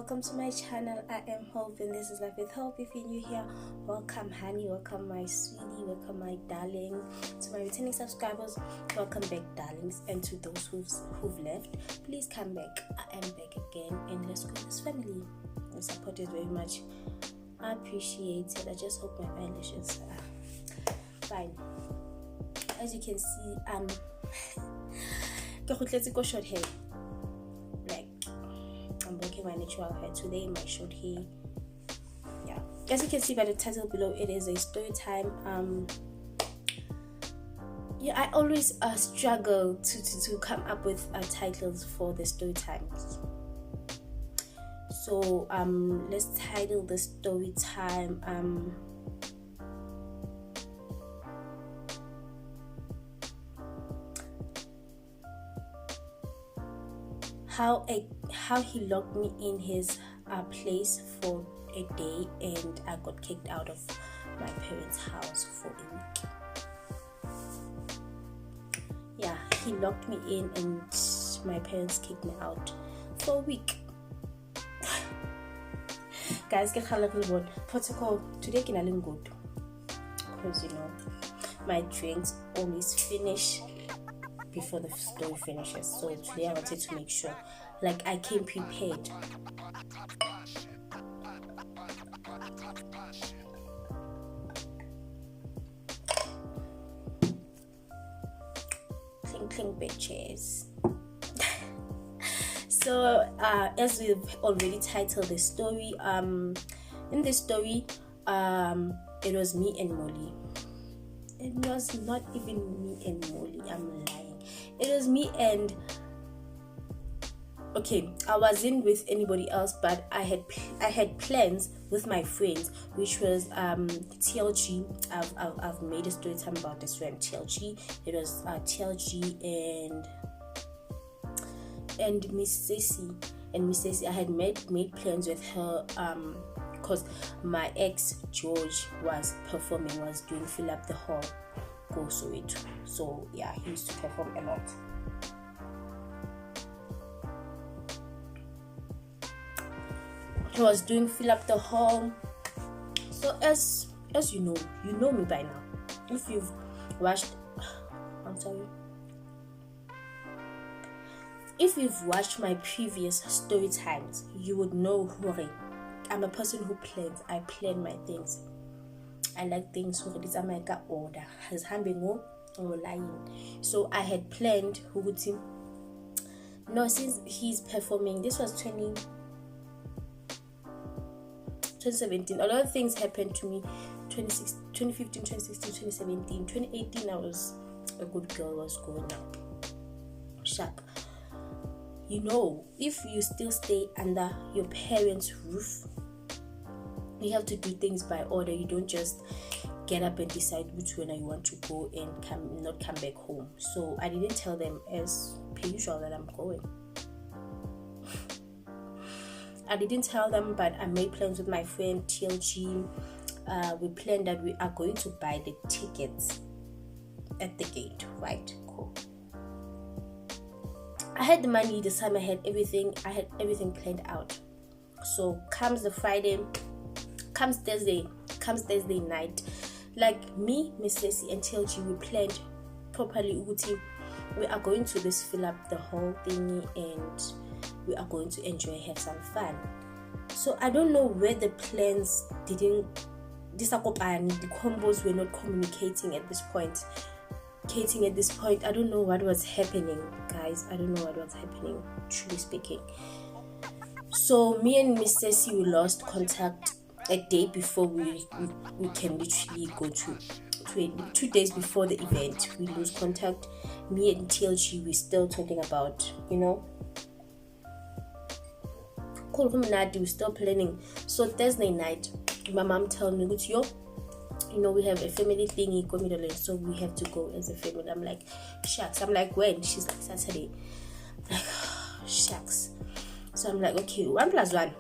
welcome to my channel. I am Hope and this is Life with Hope. If you're new here, welcome honey, welcome my sweetie, welcome my darling. To my returning subscribers, welcome back darlings, and to those who've left, please come back. I am back again and let's grow this family. Your support is very much appreciated. I just hope my eyelashes are fine. As you can see, go short hair. I'm working my natural hair today, my short hair. Yeah, as you can see by the title below, it is a story time. Yeah, I always struggle to come up with titles for the story times. So let's title the story time how he locked me in his place for a day and I got kicked out of my parents' house for a week. Yeah, he locked me in and my parents kicked me out for a week. Guys, get protocol today can I good because you know my drinks always finish before the story finishes. So today I wanted to make sure like I came prepared. Clink clink bitches. So as we've already titled the story, in this story it was me and Molly. It was not even me and Molly, I'm lying. It was me and I wasn't with anybody else, but I had plans with my friends, which was TLG. I've made a story time about this friend TLG. It was TLG and Miss Ceci. And Miss Ceci, I had made plans with her because my ex George was doing Fill Up the Hall, Go Soweto. So yeah, he used to perform a lot. He was doing Fill Up the Hall. So as you know me by now. If you've watched if you've watched my previous story times, you would know who I'm a person who plans. I plan my things. I like things who it's my order. Has handing lying. So I had planned who would see. No, since he's performing, this was 2017. A lot of things happened to me. 2015, 2016, 2017, 2018. I was a good girl. Was growing up. Sharp. You know, if you still stay under your parents' roof, you have to do things by order. You don't just get up and decide which one you want to go and not come back home. So I didn't tell them as per usual that I'm going. I didn't tell them, but I made plans with my friend TLG. We planned that we are going to buy the tickets at the gate, right? Cool. I had the money this time. I had everything planned out. So comes Thursday night, like me, Miss Ceci and TLG, we planned properly. We are going to this Fill Up the Whole thingy and we are going to enjoy, have some fun. So I don't know where the plans the combos were not communicating at this point. I don't know what was happening, guys. I don't know what was happening, truly speaking. So me and Miss Ceci, we lost contact a day before we can literally go to 2 days before the event. We lose contact. Me and TLG, we're still talking about, we're still planning. So Thursday night, my mom told me, we have a family thingy, so we have to go as a family. I'm like, shucks. I'm like, when? She's like, Saturday. I'm like, shucks. So I'm like, okay, 1 + 1.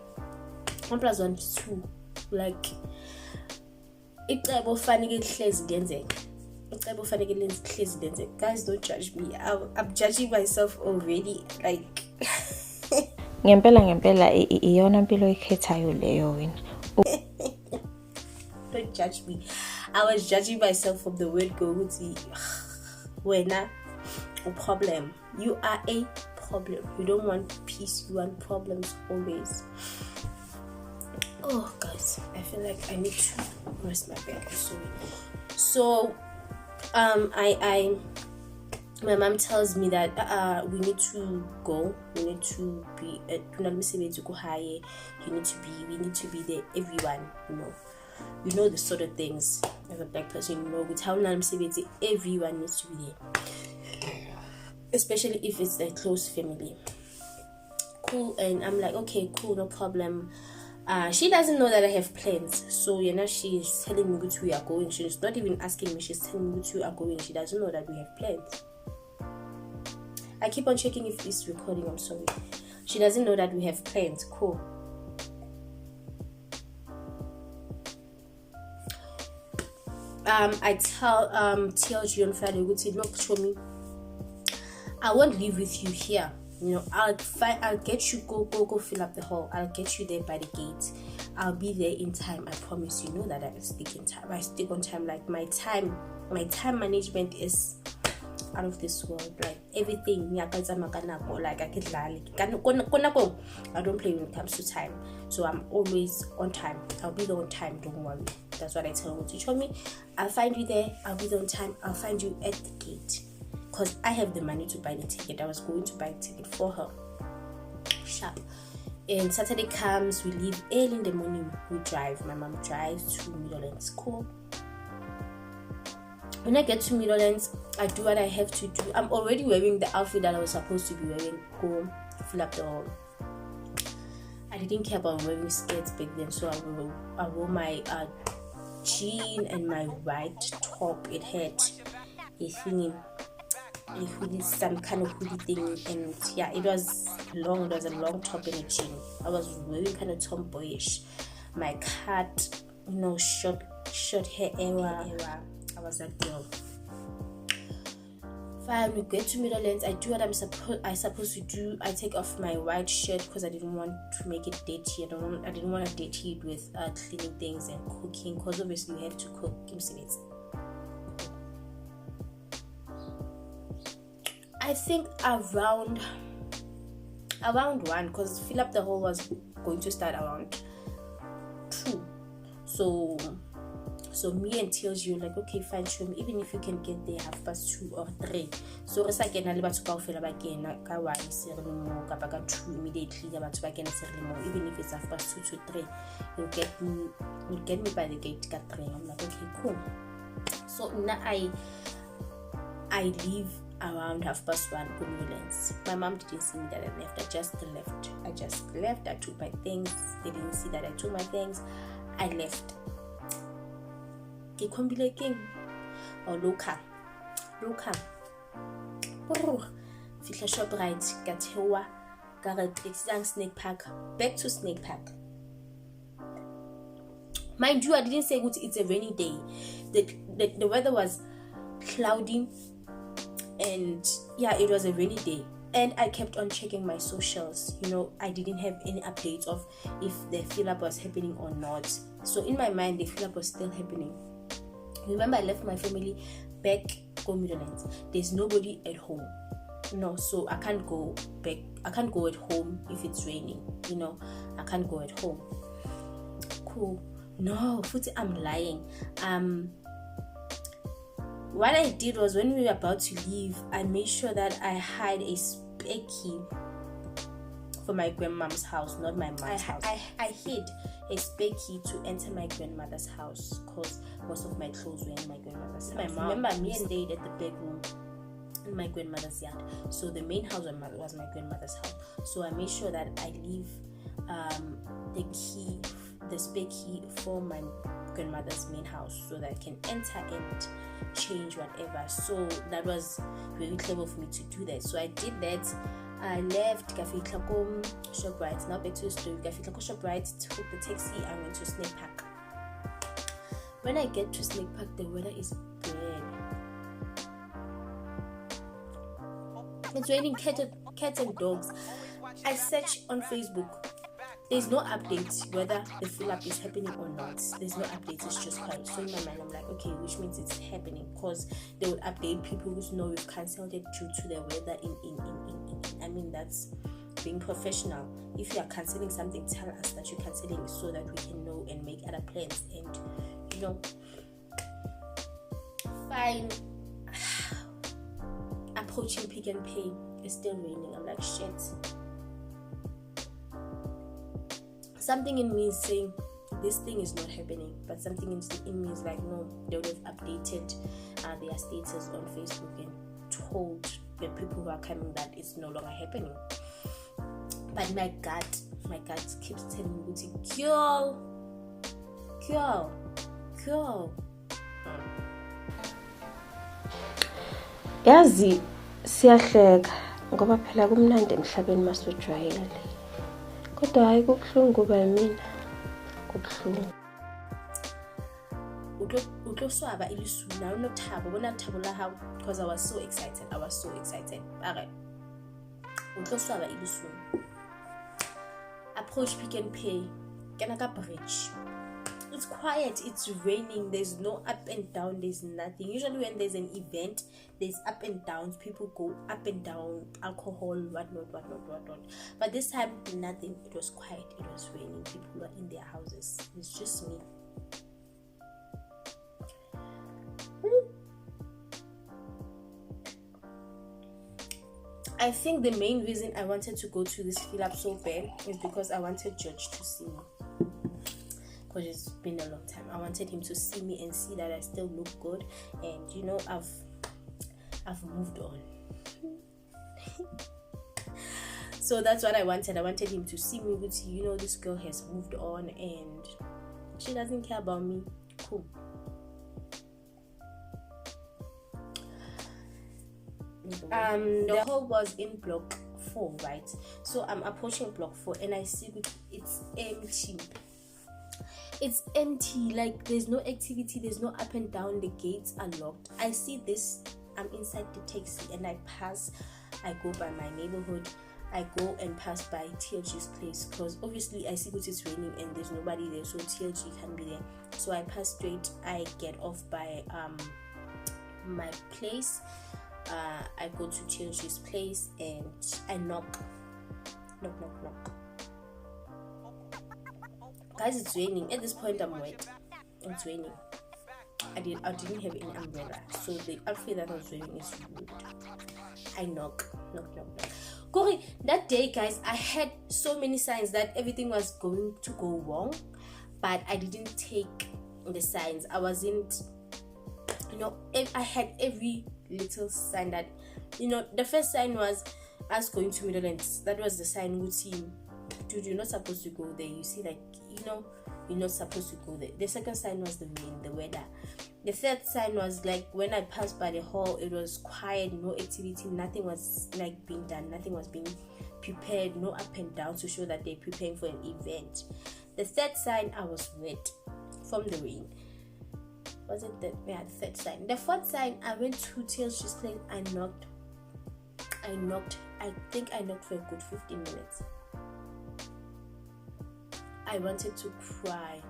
1 + 1 is 2. Like, guys, don't judge me. I'm judging myself already. Like, ngempela iyona mpilo oyikhethayo leyo wena. Don't judge me. I was judging myself from the word go. When a problem, you are a problem. You don't want peace, you want problems always. Oh guys, I feel like I need to rest my back. Sorry. So my mom tells me that we need to go. We need to be we need to be there, everyone, you know the sort of things. As a black person, with how everyone needs to be there, especially if it's a close family. Cool. And I'm like, okay, cool, no problem. She doesn't know that I have plans, so she's telling me which we are going. She's not even asking me, she's telling me which we are going. She doesn't know that we have plans. I keep on checking if it's recording. I'm sorry. She doesn't know that we have plans. Cool. I tell TLG on Friday, look, show me. I won't live with you here. I'll get you, go fill up the hall. I'll get you there by the gate. I'll be there in time. I promise. You know that I stick in time. I stick on time. Like my time management is out of this world. Like everything, like I don't play when it comes to time. So I'm always on time. I'll be there on time, don't worry. That's what I tell her to show me. I'll find you there. I'll be there on time. I'll find you at the gate. Because I have the money to buy the ticket. I was going to buy a ticket for her. Sharp. And Saturday comes, we leave early in the morning. We drive. My mom drives to Meadowlands. Cool. When I get to Meadowlands, I do what I have to do. I'm already wearing the outfit that I was supposed to be wearing. Go fill up the hall. I didn't care about wearing skirts back then, so I wore my jean and my white top. It had a thing, some kind of hoodie thing, and yeah, it was long. It was a long top and a jean. I was wearing kind of tomboyish. My cut, short hair era. I was that girl. Fine, we get to Meadowlands. I do what I'm supposed to do. I take off my white shirt because I didn't want to make it dirty. I didn't want to dirty it with cleaning things and cooking, because obviously you have to cook. I think around 1, because fill up the hall was going to start around 2. So me and Teals, you like, okay, fine, show me. Even if you can get there 2:30 or 3. So we say again, even if it's 2:30 to 3, you'll get me by the gate at 3. I'm like, okay, cool. So now I leave around 1:30 for Meadowlands. My mom didn't see me that I left. I just left. I took my things. They didn't see that I took my things. I left. Ke khombile king or loka fihla Shoprite ka thewa ka re taxi Snake Park, back to Snake Park. Mind you, I didn't say it's a rainy day. The weather was cloudy, and yeah, it was a rainy day. And I kept on checking my socials. I didn't have any updates of if the fill-up was happening or not. So in my mind, the fill-up was still happening. Remember, I left my family back to Meadowlands. There's nobody at home. So I can't go back. I can't go at home if it's raining. I can't go at home. Cool. No, I'm lying. What I did was, when we were about to leave, I made sure that I had a spare key for my grandmom's house, not my mom's house. I hid a spare key to enter my grandmother's house, because most of my clothes were in my grandmother's house. My mom, remember, me stayed at the bedroom in my grandmother's yard, so the main house was my grandmother's house. So I made sure that I leave the spare key for my grandmother's main house, so that I can enter and change whatever. So that was very clever for me to do that. So I did that. I left Shoprite. Now back to the story. Shoprite, took the taxi, I went to Snake Park. When I get to Snake Park, the weather is bad. It's raining cats and dogs. I search on Facebook. There's no updates whether the fill up is happening or not. There's no updates, it's just quiet. So in my mind, I'm like, okay, which means it's happening, because they would update people who know we've cancelled it due to the weather. I mean, that's being professional. If you are cancelling something, tell us that you're cancelling so that we can know and make other plans. And fine. Approaching Pick and Pay. It's still raining. I'm like, shit. Something in me is saying this thing is not happening, but something in me is like, no, they would have updated their status on Facebook and told the people who are coming that it's no longer happening. But my gut keeps telling me, girl. Yazi siyahleka ngoba phela kumnandi emhlabeni masujwayele. Kodwa hayi kubuhlungu ba mina. Kubuhlungu. Utloswaba ilisu na unothabo bona thabo la how, because I was so excited. Okay. Utloswaba ilisu. Approach Pick and Pay. Kenaka bridge. It's quiet, it's raining, there's no up and down, there's nothing. Usually when there's an event, there's up and downs, people go up and down, alcohol, whatnot. But this time, nothing. It was quiet, it was raining, people were in their houses. It's just me. I think the main reason I wanted to go to this fill up so bad is because I wanted George to see me. Because it's been a long time. I wanted him to see me and see that I still look good, and I've moved on. So that's what I wanted. I wanted him to see me with, this girl has moved on and she doesn't care about me. Cool. The hall was in block 4, right? So I'm approaching block 4 and I see it's empty. It's empty, like there's no activity, there's no up and down, the gates are locked. I see this, I'm inside the taxi and I go by my neighborhood, I go and pass by TLG's place, because obviously I see that it's raining and there's nobody there, so TLG can be there. So I pass straight, I get off by my place, I go to TLG's place and I knock. Guys, it's raining. At this point, I'm wet. It's raining. I didn't have any umbrella, so the outfit that I was wearing is rude. I knock. Corey, that day, guys, I had so many signs that everything was going to go wrong, but I didn't take the signs. I wasn't, I had every little sign that, the first sign was us going to Middlelands. That was the sign with him. Dude, you're not supposed to go there. You see, like, you're not supposed to go there. The second sign was the rain, the weather. The third sign was like when I passed by the hall, it was quiet, no activity, nothing was like being done, nothing was being prepared, no up and down to show that they're preparing for an event. The third sign, I was wet from the rain. Wasn't that? Yeah, the third sign. The fourth sign, I went to TLG's place. I knocked. I think I knocked for a good 15 minutes. I wanted to cry.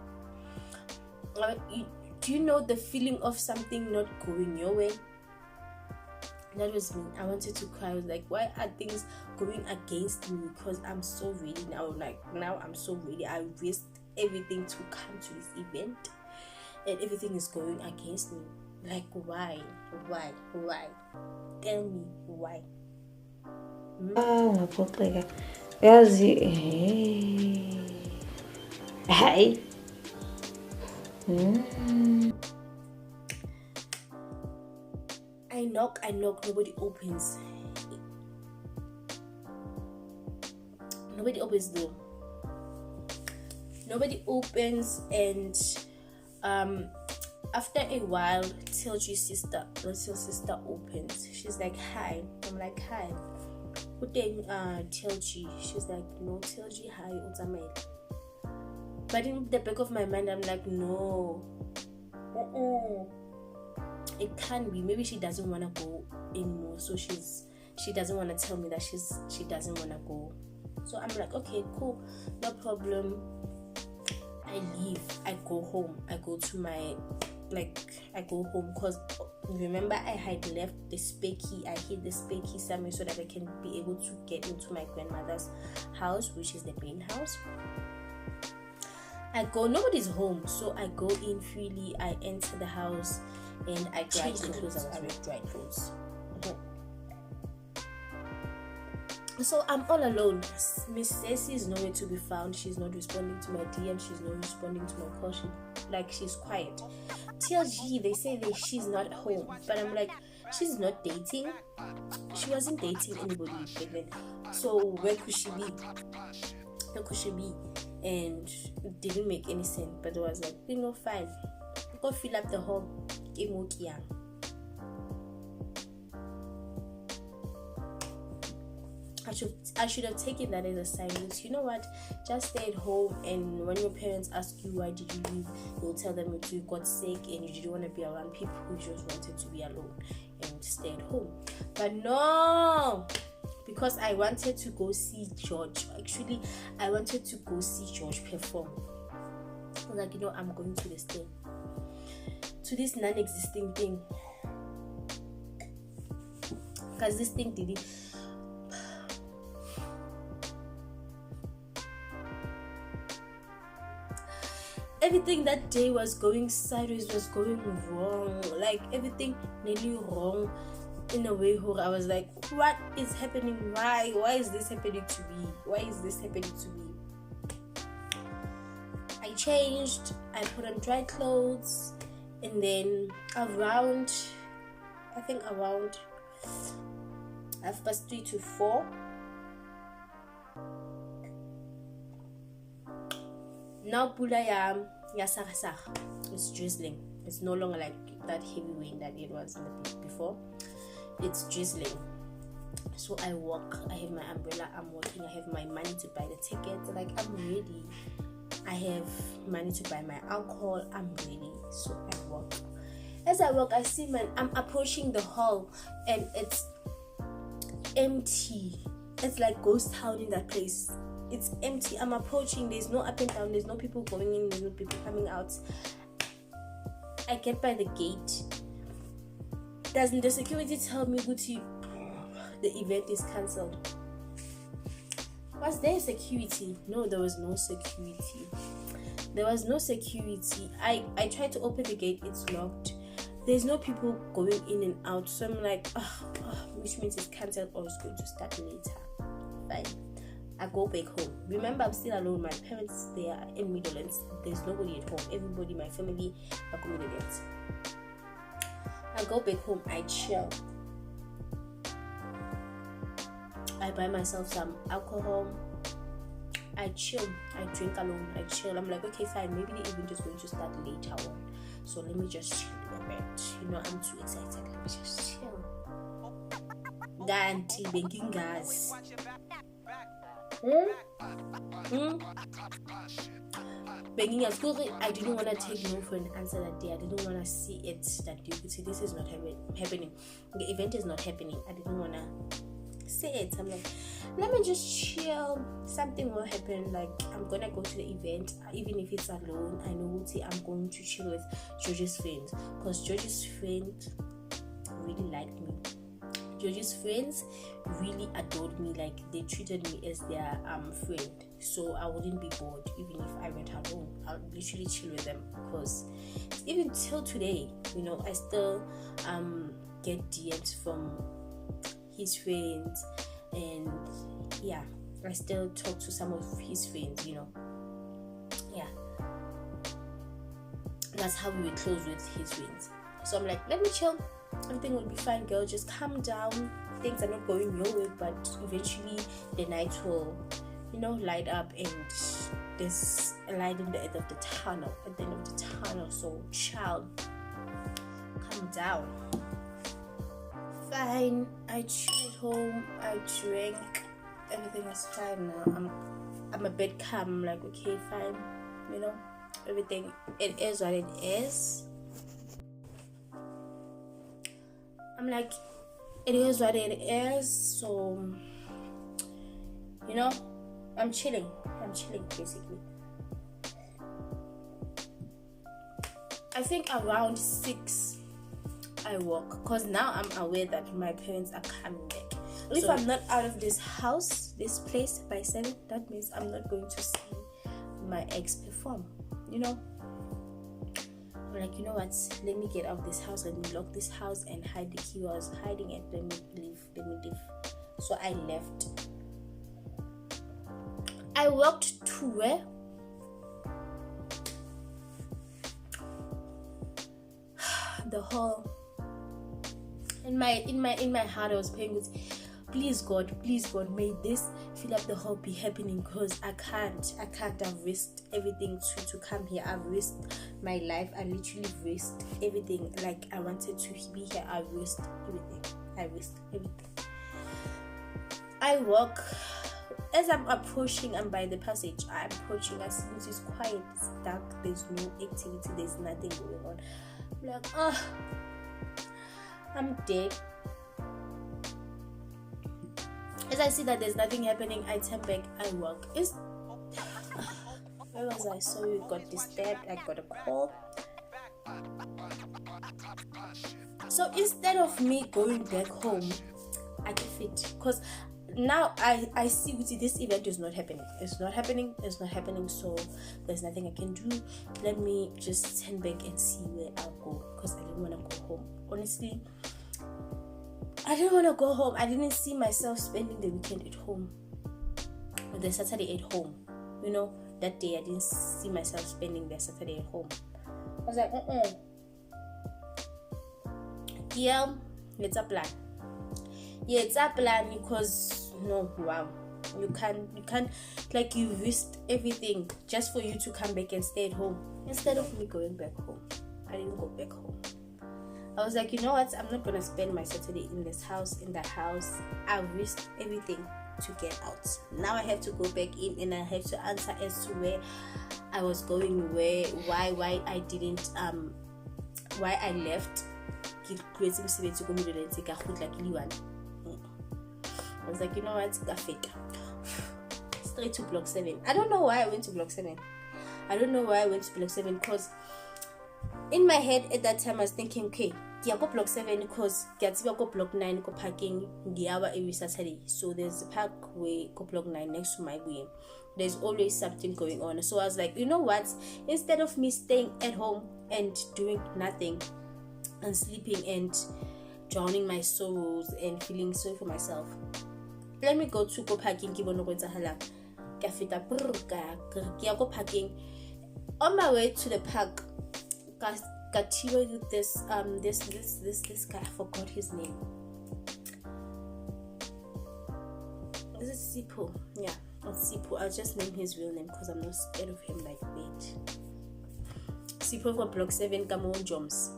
Do you know the feeling of something not going your way? That was me. I wanted to cry. I was like, why are things going against me? Because I'm so ready now. Like, now I'm so ready. I risked everything to come to this event, and everything is going against me. Like, why? Tell me why. Ngaphoxeka. Yazi hey. I knock, nobody opens. Nobody opens the door. Nobody opens, and after a while, TLG's little sister opens. She's like, hi. I'm like, hi. Good day, TLG. She's like, no, TLG, hi, Utamel. But in the back of my mind, I'm like, no. It can't be. Maybe she doesn't want to go anymore. So she doesn't want to tell me that she doesn't want to go. So I'm like, okay, cool, no problem. I leave, I go home, I go home because remember I had left the spare key. I hid the spare key somewhere so that I can be able to get into my grandmother's house, which is the main house. I go, nobody's home, so I go in freely. I enter the house and I change the clothes. I wear dry clothes. So I'm all alone. Miss Ceci is nowhere to be found. She's not responding to my DM. She's not responding to my call. She's quiet. TLG, they say that she's not home, but I'm like, she's not dating. She wasn't dating anybody back then. So where could she be? Where could she be? And it didn't make any sense. But it was like, fine. Go fill up the hall. I should have taken that as a sign. You know what? Just stay at home, and when your parents ask you why did you leave, you'll tell them you got sick and you didn't want to be around people who just wanted to be alone and stay at home. But no, because I wanted to go see George. Actually, I wanted to go see George perform. I was like, I'm going to this thing, to this non-existing thing, because this thing did it. Everything that day was going sideways, was going wrong. Like everything nearly wrong in a way where I was like, what is happening? Why is this happening to me? Why is this happening to me? I changed, I put on dry clothes, and then around 3:30 to 4, now pula ya sarasara. It's drizzling. It's no longer like that heavy rain that it was before. It's drizzling. So I walk. I have my umbrella. I'm walking. I have my money to buy the tickets. Like, I'm ready. I have money to buy my alcohol. I'm ready. So I walk. As I walk, I see I'm approaching the hall, and it's empty. It's like ghost town in that place. It's empty. I'm approaching. There's no up and down. There's no people going in. There's no people coming out. I get by the gate. Doesn't the security tell me, Guti, the event is cancelled? Was there security? No, there was no security. There was no security. I tried to open the gate. It's locked. There's no people going in and out. So I'm like, which means it's cancelled or it's going to start later. Fine. I go back home. Remember, I'm still alone. My parents, they are in Midlands. There's nobody at home. Everybody, my family, are coming. I go back home. I chill. I buy myself some alcohol. I chill. I drink alone. I chill. I'm like, okay, fine. Maybe the event is going to start later on. So let me just chill a bit. I'm too excited. Let me just chill. Ganti banking gas. Begging at school, I didn't want to take no for an answer that day. I didn't want to see it that you could see this is not happening. The event is not happening. I didn't want to see it. I'm like, let me just chill. Something will happen. Like, I'm gonna go to the event, even if it's alone. I know I'm going to chill with George's friends, because George's friends really liked me. George's friends really adored me. Like, they treated me as their friend, so I wouldn't be bored even if I went alone. I'll literally chill with them, because even till today, I still get DMs from his friends, and yeah, I still talk to some of his friends. Yeah, that's how we were close with his friends. So I'm like, let me chill. Everything will be fine, girl. Just calm down. Things are not going your way, but eventually the night will, light up, and there's a light in the end of the tunnel. At the end of the tunnel, so child, calm down. Fine. I chilled home. I drank. Everything is fine now. I'm a bit calm. I'm like, okay, fine. Everything. It is what it is. I'm like, it is what it is. So, I'm chilling basically. I think around 6 I walk, because now I'm aware that my parents are coming back. If I'm not out of this place by 7, that means I'm not going to see my ex perform, you know. I'm like, you know what, let me get out of this house, let me lock this house and hide the key. I was hiding it. Let me leave. So I left. I walked to where? The hall. In my heart I was praying with, please God, may this fill up the hall be happening, because I can't. I've risked everything to come here. I've risked my life. I literally risked everything. Like, I wanted to be here. I risked everything. I walk. As I'm approaching, I'm by the passage. I'm approaching. I see it's quiet. It's dark. There's no activity. There's nothing going on. I'm like, I'm dead. As I see that there's nothing happening, I turn back. I walk. Where was I? So we got disturbed. I got a call. So instead of me going back home, I get fit, because now I see this event is not happening. It's not happening. So there's nothing I can do. Let me just turn back and see where I'll go, because I didn't want to go home. Honestly, I didn't want to go home. I didn't see myself spending the weekend at home, or the Saturday at home. You know, that day I didn't see myself spending the Saturday at home. I was like, yeah, it's a plan. Yeah, it's a plan, because no, wow, you can't, like, you risked everything just for you to come back and stay at home. Instead of me going back home, I didn't go back home. I was like, you know what, I'm not gonna spend my Saturday in that house. I risked everything to get out. Now I have to go back in, and I have to answer as to where I was going, why I didn't, why I left. I was like, you know what, straight to block 7. I don't know why I went to block 7. Because in my head at that time I was thinking, okay, I go block 7 because I go block 9 go parking the hour every Saturday. So there's a parkway go block 9 next to my way. There's always something going on. So I was like, you know what, instead of me staying at home and doing nothing and sleeping and drowning my sorrows and feeling sorry for myself, let me go parking. Go parking. On my way to the park, got with this guy. I forgot his name. Is it Sipo? Yeah, it's Sipo. I'll just name his real name because I'm not scared of him like that. Sipo for block 7, Kamon Joms.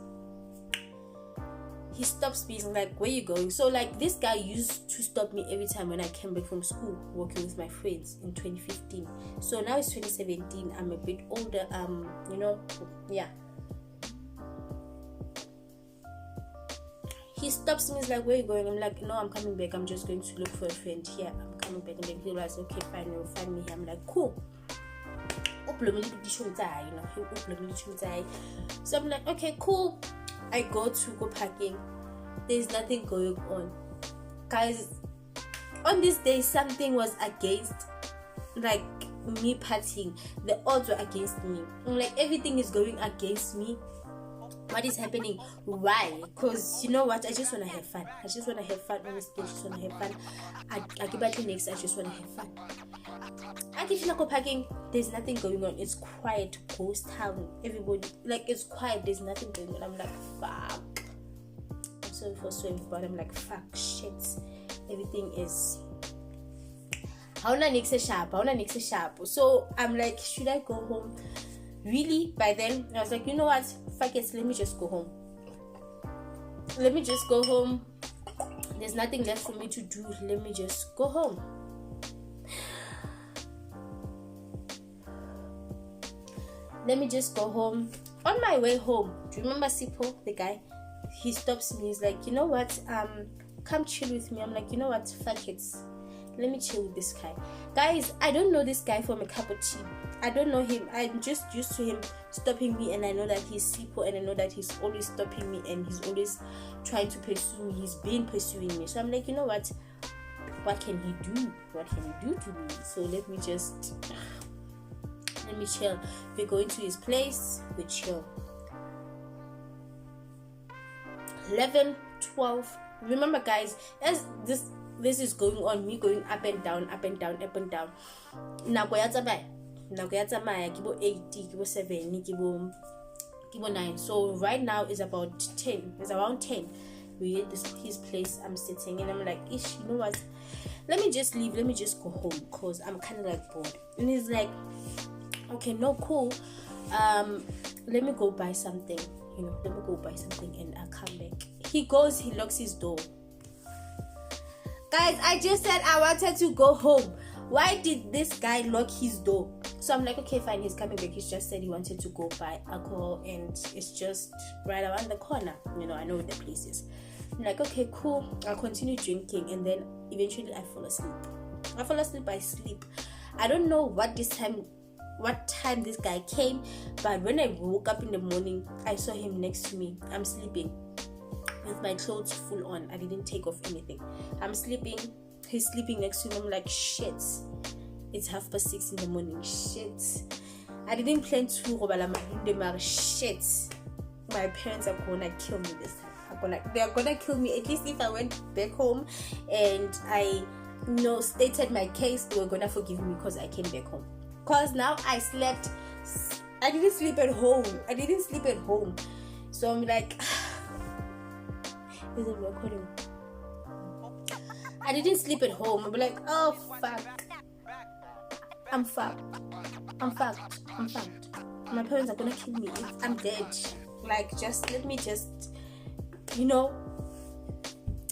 He stops me. He's like, where you going? So like, this guy used to stop me every time when I came back from school working with my friends in 2015. So now it's 2017. I'm a bit older. Yeah. He stops me. He's like, where you going? I'm like, no, I'm coming back. I'm just going to look for a friend here. I'm coming back. And then he was like, okay, fine, you'll find me here. I'm like, cool. So I'm like, okay, cool. I go parking. There's nothing going on, guys. On this day, something was against, like, me partying. The odds were against me. Like, everything is going against me. What is happening? Why? Because you know what? I just want to have fun. Honestly, I just want to have fun. I give back the next. I just want to have fun. I get go parking. There's nothing going on. It's quiet, ghost town. Everybody, like, it's quiet. There's nothing going on. I'm like, fuck. I'm sorry for swearing, but I'm like, fuck, shit. Everything is. Hauna next sharp. So I'm like, should I go home? Really? By then, I was like, you know what? Fuck it. Let me just go home. There's nothing left for me to do. Let me just go home. On my way home, do you remember Sipo, the guy? He stops me. He's like, you know what? Come chill with me. I'm like, you know what? Fuck it. let me chill with this guy. Guys, I don't know this guy from a cup of tea. I don't know him. I'm just used to him stopping me, and I know that he's simple, and I know that he's always stopping me, and he's always trying to pursue me. He's been pursuing me. So I'm like, you know what can he do? What can he do to me? So let me chill. We're going to his place, we chill. 11, 12. Remember, guys, as this is going on, me going up and down. Nako ya tsamaya kibo 80, kibo 7, kibo 9. So right now is about 10. It's around 10. We at his place. I'm sitting and I'm like, ish, you know what? Let me just leave. Let me just go home because I'm kind of like bored. And he's like, okay, no, cool. Let me go buy something. Let me go buy something and I'll come back. He goes, he locks his door. Guys, I just said I wanted to go home. Why did this guy lock his door? So I'm like, okay, fine, he's coming back. He's just said he wanted to go buy alcohol and it's just right around the corner. I know where the place is. I'm like, okay, cool. I'll continue drinking and then eventually I fall asleep. I sleep. I don't know what time this guy came, but when I woke up in the morning, I saw him next to me. I'm sleeping with my clothes full on. I didn't take off anything. I'm sleeping. He's sleeping next to me. I'm like, shit. It's 6:30 in the morning. Shit. I didn't plan to robala mahinde, shit. My parents are gonna kill me this time. They're gonna kill me. At least if I went back home and I stated my case, they were gonna forgive me because I came back home. Because now I slept. I didn't sleep at home. So I'm like, is it recording? I didn't sleep at home. I'm like, oh fuck. I'm fucked. My parents are gonna kill me. I'm dead. Like, let me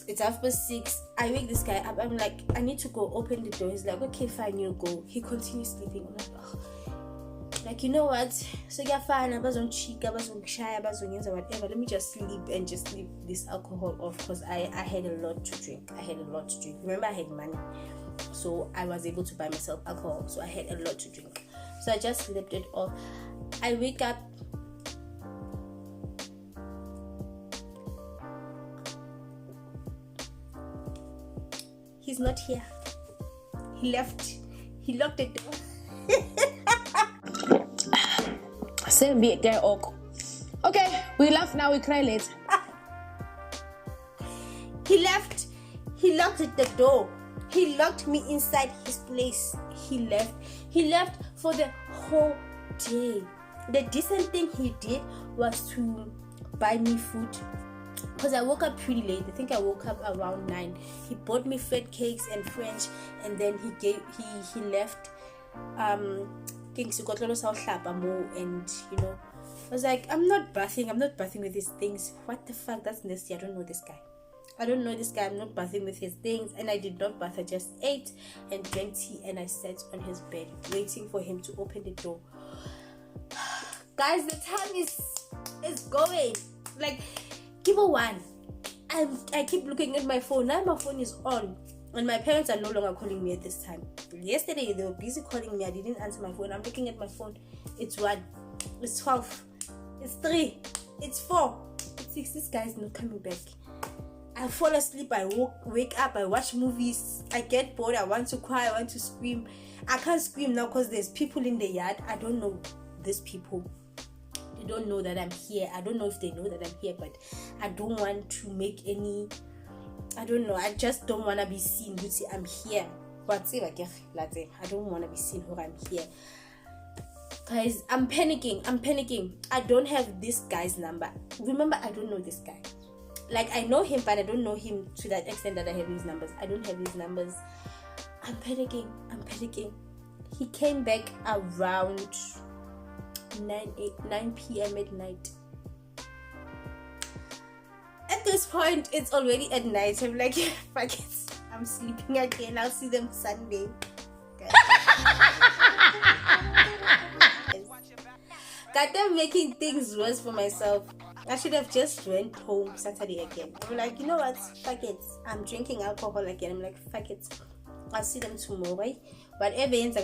it's 6:30. I wake this guy up. I'm like, I need to go open the door. He's like, okay, fine, you go. He continues sleeping. I'm like, oh. Like, you know what? So yeah, fine. Whatever. Let me just sleep and just leave this alcohol off because I had a lot to drink. Remember, I had money, so I was able to buy myself alcohol. So I had a lot to drink. So I just slept it off. I wake up. He's not here. He left. He locked the door. Same be a guy. Okay, we laugh now, we cry later. He left. He locked the door. He locked me inside his place. He left for the whole day. The decent thing he did was to buy me food. Because I woke up pretty late. I think I woke up around 9. He bought me fat cakes and French, and then he left things and I was like, I'm not bathing with his things. What the fuck? That's nasty. I don't know this guy. I'm not bathing with his things, and I did not bath. I just ate and drank tea, and I sat on his bed waiting for him to open the door. Guys, the time is going. Like, give a one. I keep looking at my phone. Now my phone is on, and my parents are no longer calling me at this time. Yesterday they were busy calling me. I didn't answer my phone. I'm looking at my phone. It's 1. It's 12. It's 3. It's 4. It's 6. This guy is not coming back. I fall asleep. I wake up. I watch movies. I get bored. I want to cry. I want to scream. I can't scream now because there's people in the yard. I don't know these people. They don't know that I'm here. I don't know if they know that I'm here, but I don't want to make any. I don't know. I just don't want to be seen. You see, I'm here. I don't want to be seen who I'm here. Guys, I'm panicking. I don't have this guy's number. Remember, I don't know this guy. Like, I know him, but I don't know him to that extent that I have his numbers. I don't have his numbers. I'm panicking. He came back around 9 p.m. at night. At this point, it's already at night. I'm like, fuck it. I'm sleeping again. I'll see them Sunday. God, I'm making things worse for myself. I should have just went home Saturday again. I'm like, you know what? Fuck it. I'm drinking alcohol again. I'm like, fuck it. I'll see them tomorrow, right? Whatever ends,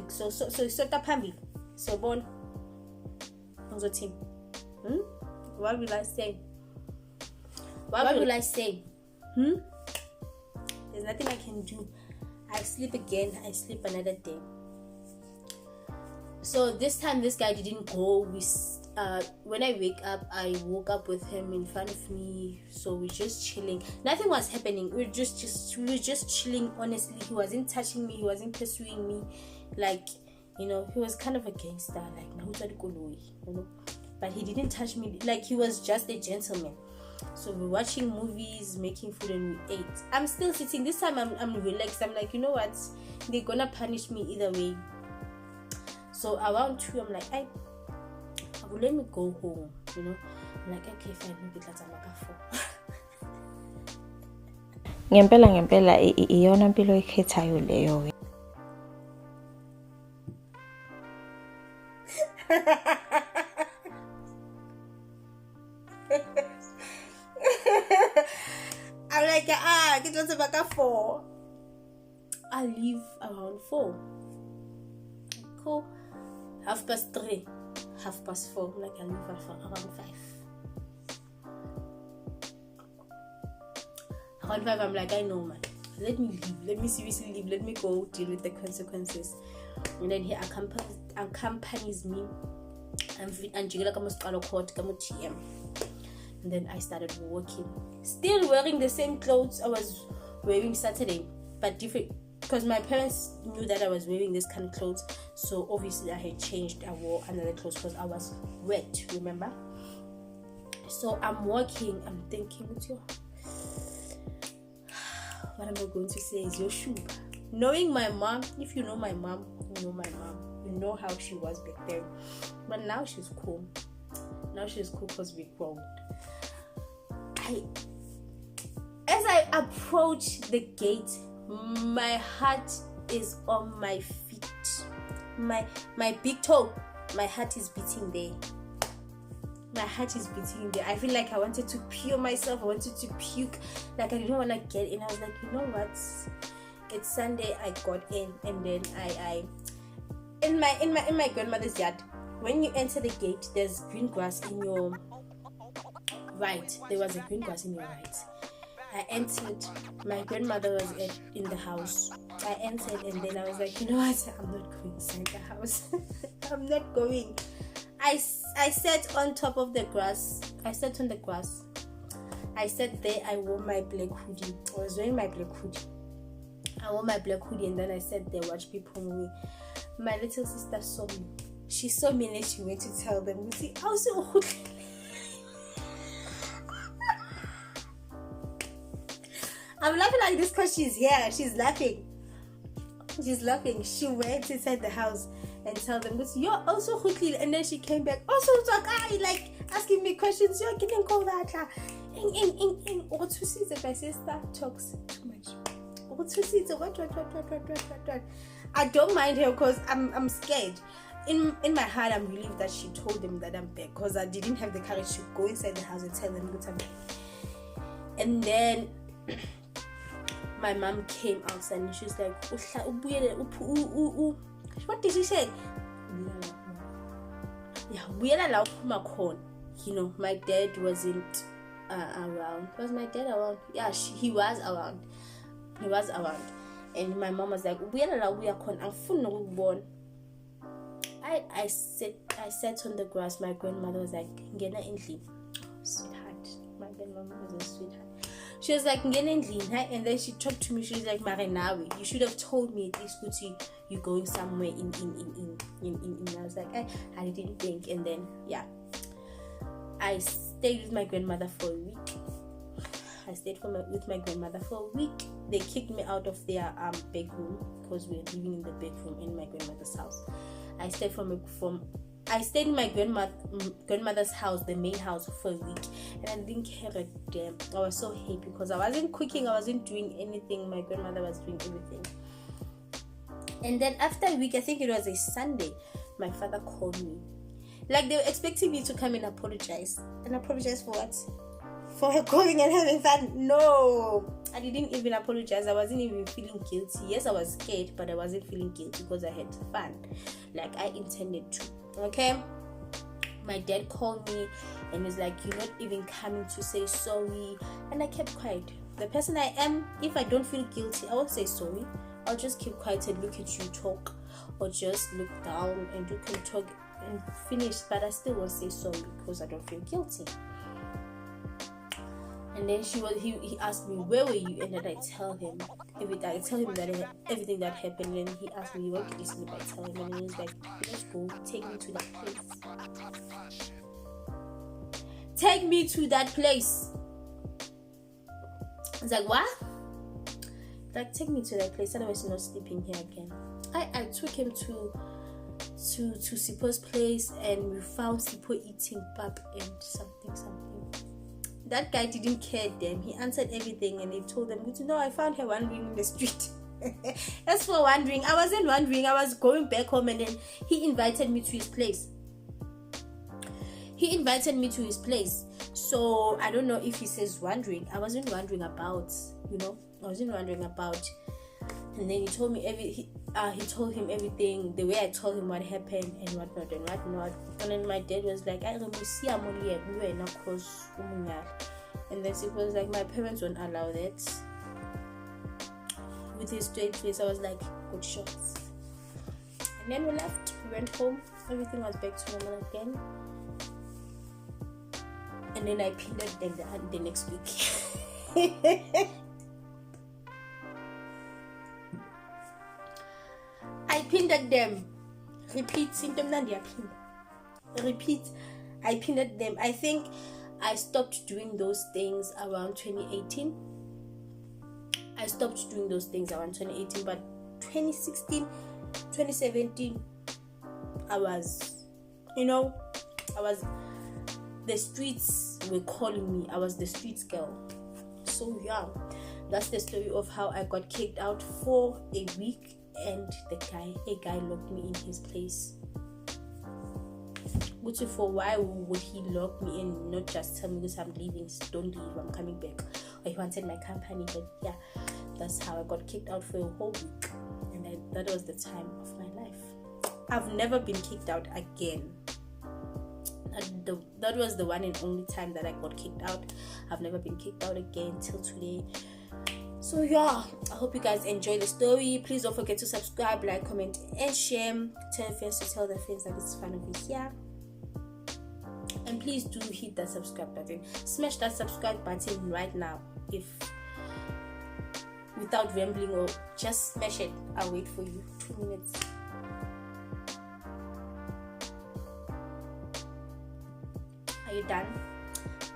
so stop having. So born. Team. What will I say? What will I say? There's nothing I can do. I sleep again. I sleep another day. So this time, this guy didn't go. When I wake up, I woke up with him in front of me. So we're just chilling. Nothing was happening. We were just chilling. Honestly, he wasn't touching me. He wasn't pursuing me. Like, he was kind of a gangster. Like, but he didn't touch me. Like, he was just a gentleman. So we're watching movies, making food, and we ate. I'm still sitting. This time I'm relaxed. I'm like, you know what? They're gonna punish me either way. So around 2, I'm like, let me go home. I'm like, okay, fine. Maybe that's ngempela iyona mpilo oyikhethayo leyo. I'm like, get on the 4. I leave around 4. Cool. 3:30, 4:30. Like, I leave around 5. Around 5, I'm like, I know, man. Let me leave. Let me seriously leave. Let me go deal with the consequences. And then he accompanies me. And then I started walking, still wearing the same clothes I was wearing Saturday, but different, because my parents knew that I was wearing this kind of clothes. So obviously I had changed. I wore another clothes because I was wet, remember? So I'm walking, I'm thinking, what am I going to say is your shoe. Knowing my mom, if you know my mom, you know my mom. You know how she was back then. But now she's cool. Now she's cool because we grown. As I approach the gate, my heart is on my feet. My big toe, my heart is beating there. My heart is beating there. I feel like I wanted to pee myself. I wanted to puke. Like, I didn't want to get in. I was like, you know what? It's Sunday. I got in, and then I in my grandmother's yard. When you enter the gate, there's green grass in your right. There was a green grass in your right. I entered. My grandmother was in the house. I entered, and then I was like, you know what? I'm not going inside the house. I'm not going. I sat on top of the grass. I sat on the grass. I sat there. I wore my black hoodie. I was wearing my black hoodie. I wore my black hoodie, and then I sat there, watch people moving. My little sister saw me. She saw me, and then she went to tell them. You see, I was so hoodie. I'm laughing like this because she's here. She's laughing. She's laughing. She went inside the house and tell them, you're also hoodie. And then she came back. Also, like asking me questions. You're getting called that. What to see that my sister talks too much. What to see that what. I don't mind her because I'm scared. In my heart, I'm relieved that she told them that I'm back, because I didn't have the courage to go inside the house and tell them what I'm back. And then my mom came outside and she was like, what did she say? You know, my dad wasn't around. Was my dad around? Yeah, he was around. He was around. And my mom was like, I sat on the grass. My grandmother was like, Ngena endlini. Sweetheart. My grandmother was a sweetheart. She was like, Ngena endlini. And then she talked to me. She was like, Marinawi, you should have told me at least you're going somewhere in. I was like, I didn't think. And then, yeah, I stayed with my grandmother for a week. With my grandmother for a week. They kicked me out of their bedroom because we were living in the bedroom in my grandmother's house. I stayed in my grandmother's house, the main house, for a week, and I didn't care a damn. I was so happy because I wasn't cooking, I wasn't doing anything. My grandmother was doing everything. And then after a week, I think it was a Sunday, my father called me. Like, they were expecting me to come and apologize. And apologize for what? for her going and having fun. No, I didn't even apologize. I wasn't even feeling guilty. Yes, I was scared, but I wasn't feeling guilty because I had fun like I intended to. Okay, my dad called me and was like, "You're not even coming to say sorry," and I kept quiet. The person I am, if I don't feel guilty, I won't say sorry. I'll just keep quiet and look at you talk, or just look down and you can talk and finish, but I still won't say sorry because I don't feel guilty. And then he asked me, "Where were you?" And then I tell him that everything that happened. And he asked me, "Where did you sleep?" I tell him, and he's like, "Let's go, take me to that place. Take me to that place." I was like, "What?" Like, take me to that place, otherwise you're not sleeping here again. I took him to Sipo's place, and we found Sipo eating pap and something. That guy didn't care them. He answered everything, and he told them, "No, I found her wandering in the street." As for wandering, I wasn't wandering. I was going back home, and then he invited me to his place. So I don't know if he says wandering. I wasn't wondering about, And then he told me he told him everything, the way I told him what happened and whatnot. And then my dad was like, "I don't see we were not close." And then it was like, my parents won't allow that. With his straight face, I was like, "Good shots." And then we left. We went home. Everything was back to normal again. And then I pinned them the next week. I pinned them. Repeat. I pinned them. I think I stopped doing those things around 2018. But 2016, 2017, the streets were calling me. I was the streets girl. So yeah, that's the story of how I got kicked out for a week, and a guy locked me in his place. But for why would he lock me in, not just tell me, "Because I'm leaving, don't leave, I'm coming back," or he wanted my company? But yeah, that's how I got kicked out for a whole week, and that was the time of my life. I've never been kicked out again. That was the one and only time that I got kicked out. I've never been kicked out again till today. So yeah, I hope you guys enjoy the story. Please don't forget to subscribe, like, comment, and share. Tell your friends to tell their friends that it's fun of it here. And please do hit that subscribe button. Smash that subscribe button right now. If without rambling, or just smash it. I'll wait for you. 2 minutes. Are you done?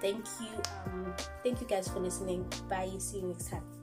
Thank you guys for listening. Bye. See you next time.